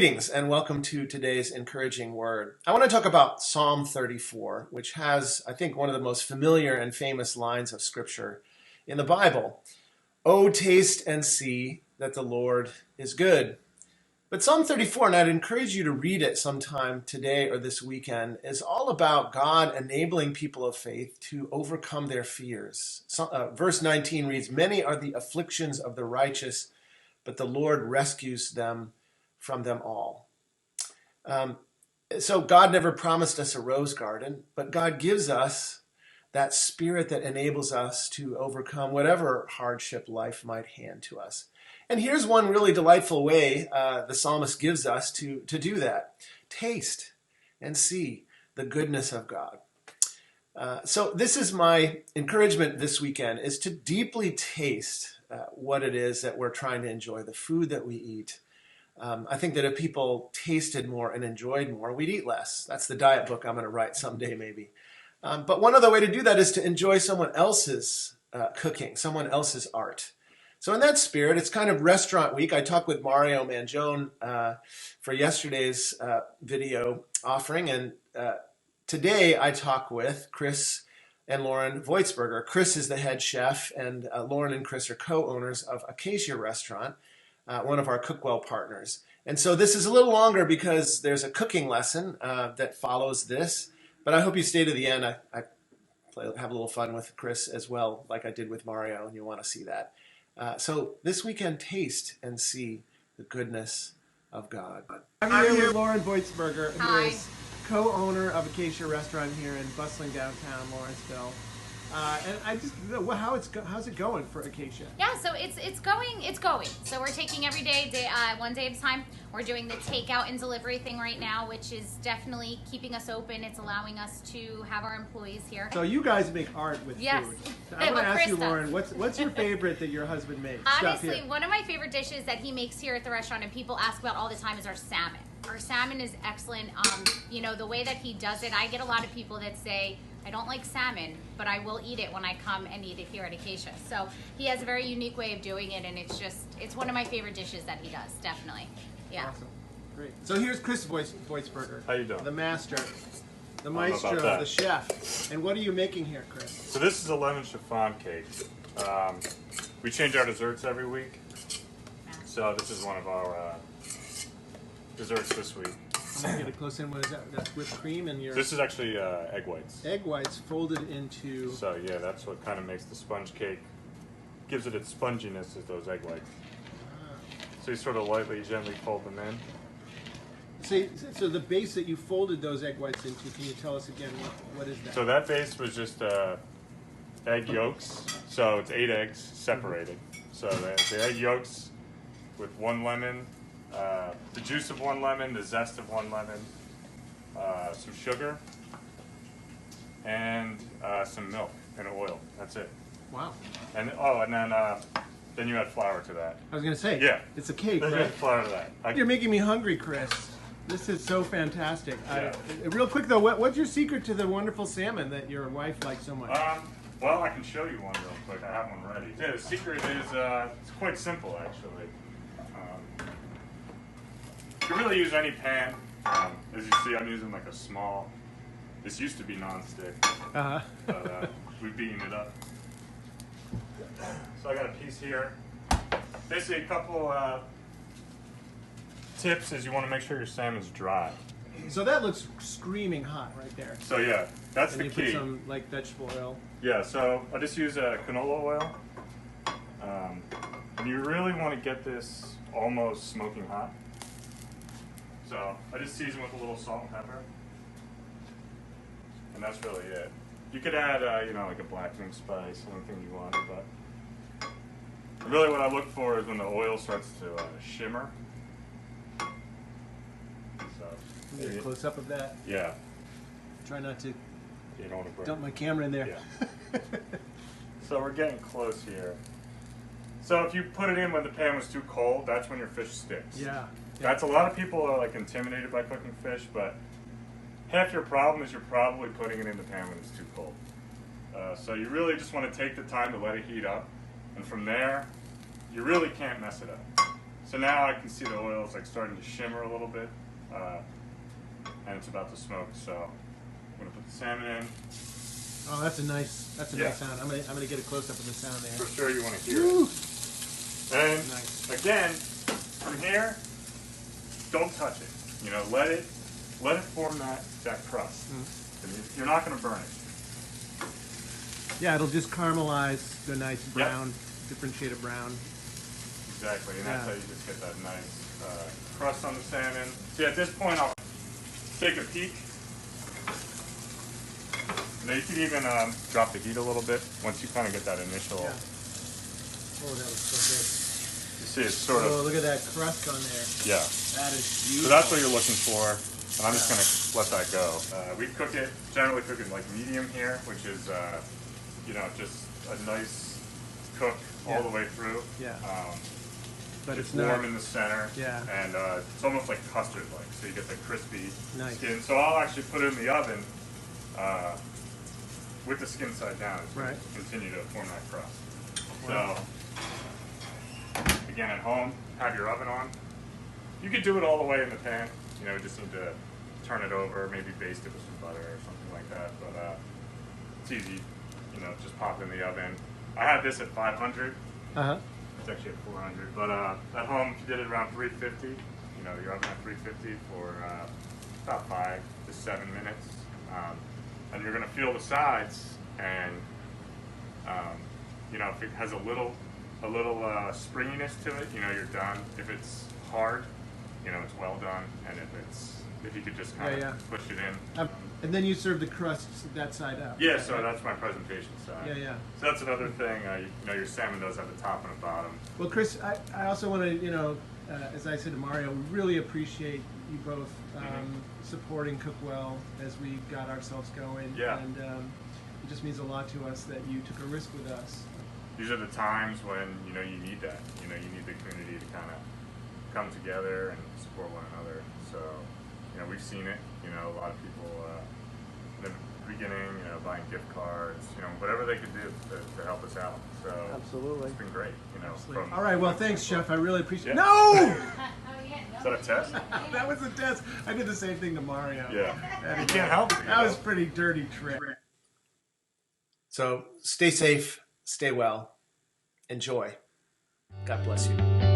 Greetings and welcome to today's encouraging word. I want to talk about Psalm 34, which has, I think, one of the most familiar and famous lines of scripture in the Bible. Oh, taste and see that the Lord is good. But Psalm 34, and I'd encourage you to read it sometime today or this weekend, is all about God enabling people of faith to overcome their fears. Verse 19 reads, "Many are the afflictions of the righteous, but the Lord rescues them from them all." So God never promised us a rose garden, but God gives us that spirit that enables us to overcome whatever hardship life might hand to us. And here's one really delightful way the psalmist gives us to do that. Taste and see the goodness of God. So this is my encouragement this weekend, is to deeply taste what it is that we're trying to enjoy, the food that we eat. I think that if people tasted more and enjoyed more, we'd eat less. That's the diet book I'm going to write someday, maybe. But one other way to do that is to enjoy someone else's cooking, someone else's art. So in that spirit, it's kind of restaurant week. I talked with Mario Mangione for yesterday's video offering, and today I talk with Chris and Lauren Voigtsberger. Chris is the head chef, and Lauren and Chris are co-owners of Acacia restaurant, one of our Cookwell partners. And so this is a little longer because there's a cooking lesson that follows this, but I hope you stay to the end. I have a little fun with Chris as well, like I did with Mario, and you'll want to see that. So this weekend, taste and see the goodness of God. I'm here with Lauren Voigtsberger, who is co-owner of Acacia restaurant here in bustling downtown Lawrenceville. And I just, how's it going for Acacia? Yeah, so it's going. So we're taking every day, one day at a time. We're doing the takeout and delivery thing right now, which is definitely keeping us open. It's allowing us to have our employees here. So you guys make art with food. Yes. So I want to ask you, Lauren, what's your favorite that your husband makes? Honestly, one of my favorite dishes that he makes here at the restaurant and people ask about all the time is our salmon. Our salmon is excellent. The way that he does it, I get a lot of people that say, I don't like salmon, but I will eat it when I come and eat it here at Acacia. So he has a very unique way of doing it, and it's one of my favorite dishes that he does, definitely. Yeah. Awesome. Great. So here's Chris Voigtsberger. How you doing? The master, the maestro, the chef. And what are you making here, Chris? So this is a lemon chiffon cake. We change our desserts every week. So this is one of our desserts this week. I'm going to get a close in. What is that? That's whipped cream and your... This is actually egg whites. Egg whites folded into... So yeah, that's what kind of makes the sponge cake, gives it its sponginess, is those egg whites. So you sort of lightly, gently fold them in. So the base that you folded those egg whites into, can you tell us again, what is that? So that base was just egg yolks. So it's 8 eggs separated. So the egg yolks with 1 lemon, the juice of 1 lemon, the zest of 1 lemon, some sugar, and some milk and oil. That's it. Wow. And then you add flour to that. I was going to say, yeah, it's a cake, then right? You add flour to that. You're making me hungry, Chris. This is so fantastic. Yeah. Real quick though, what's your secret to the wonderful salmon that your wife likes so much? Well, I can show you one real quick. I have one ready. Yeah, the secret is it's quite simple actually. You can really use any pan. As you see, I'm using like a small. This used to be non-stick, but we've beaten it up. So I got a piece here. Basically, a couple tips is you want to make sure your salmon's dry. So that looks screaming hot right there. So yeah, that's the you key. Put some like vegetable oil. Yeah, so I just use canola oil. And you really want to get this almost smoking hot. So I just season with a little salt and pepper. And that's really it. You could add, like a blackening spice, anything you want, but really what I look for is when the oil starts to shimmer. So, Get a close up of that. Yeah. Try not to You don't want to burn. dump my camera in there. Yeah. So we're getting close here. So if you put it in when the pan was too cold, that's when your fish sticks. Yeah. That's a lot of people are like intimidated by cooking fish, but half your problem is you're probably putting it in the pan when it's too cold. So you really just want to take the time to let it heat up, and from there, you really can't mess it up. So now I can see the oil is like starting to shimmer a little bit, and it's about to smoke. So I'm gonna put the salmon in. Oh, that's a nice sound. I'm gonna get a close up of the sound there. For sure, you want to hear it. And Nice. again, from here, don't touch it. You know, let it form that crust. And you're not gonna burn it. Yeah, it'll just caramelize the nice brown, different shade of brown. Exactly, and that's how you just get that nice crust on the salmon. See, at this point, I'll take a peek. Now you can even drop the heat a little bit once you kind of get that initial. Yeah. Oh, that was so good. You see, it's sort Oh, of. look at that crust on there. Yeah. That is So beautiful. that's what you're looking for, and I'm just gonna let that go. We generally cook it like medium here, which is, just a nice cook all the way through. Yeah. But it's warm not in the center. Yeah. And it's almost like custard-like, so you get the crispy Nice. skin. So I'll actually put it in the oven with the skin side down. It's going to continue to form that crust. Wow. So again, at home, have your oven on. You could do it all the way in the pan. You know, just need to turn it over, maybe baste it with some butter or something like that. But it's easy. You know, just pop it in the oven. I had this at 500. It's actually at 400. But at home, if you did it around 350, you know, your oven at 350 for about 5 to 7 minutes. And you're going to feel the sides, and if it has a little springiness to it, you know, you're done. If it's hard, you know, it's well done. And if you could just kind of push it in. And then you serve the crust that side up. Yeah, so that's my presentation side. Yeah. So that's another thing. Your salmon does have a top and a bottom. Well, Chris, I also want to, as I said to Mario, we really appreciate you both supporting Cookwell as we got ourselves going. Yeah. And it just means a lot to us that you took a risk with us. These are the times when, you need that. You need the community to kind of come together and support one another. So, we've seen it. A lot of people in the beginning, buying gift cards, whatever they could do to help us out. So Absolutely. It's been great, All right, well, thanks, Chef. I really appreciate it. Yeah. No! Is that a test? That was a test. I did the same thing to Mario. Yeah. You can't help it. That was a pretty dirty trick. So stay safe, stay well, enjoy. God bless you.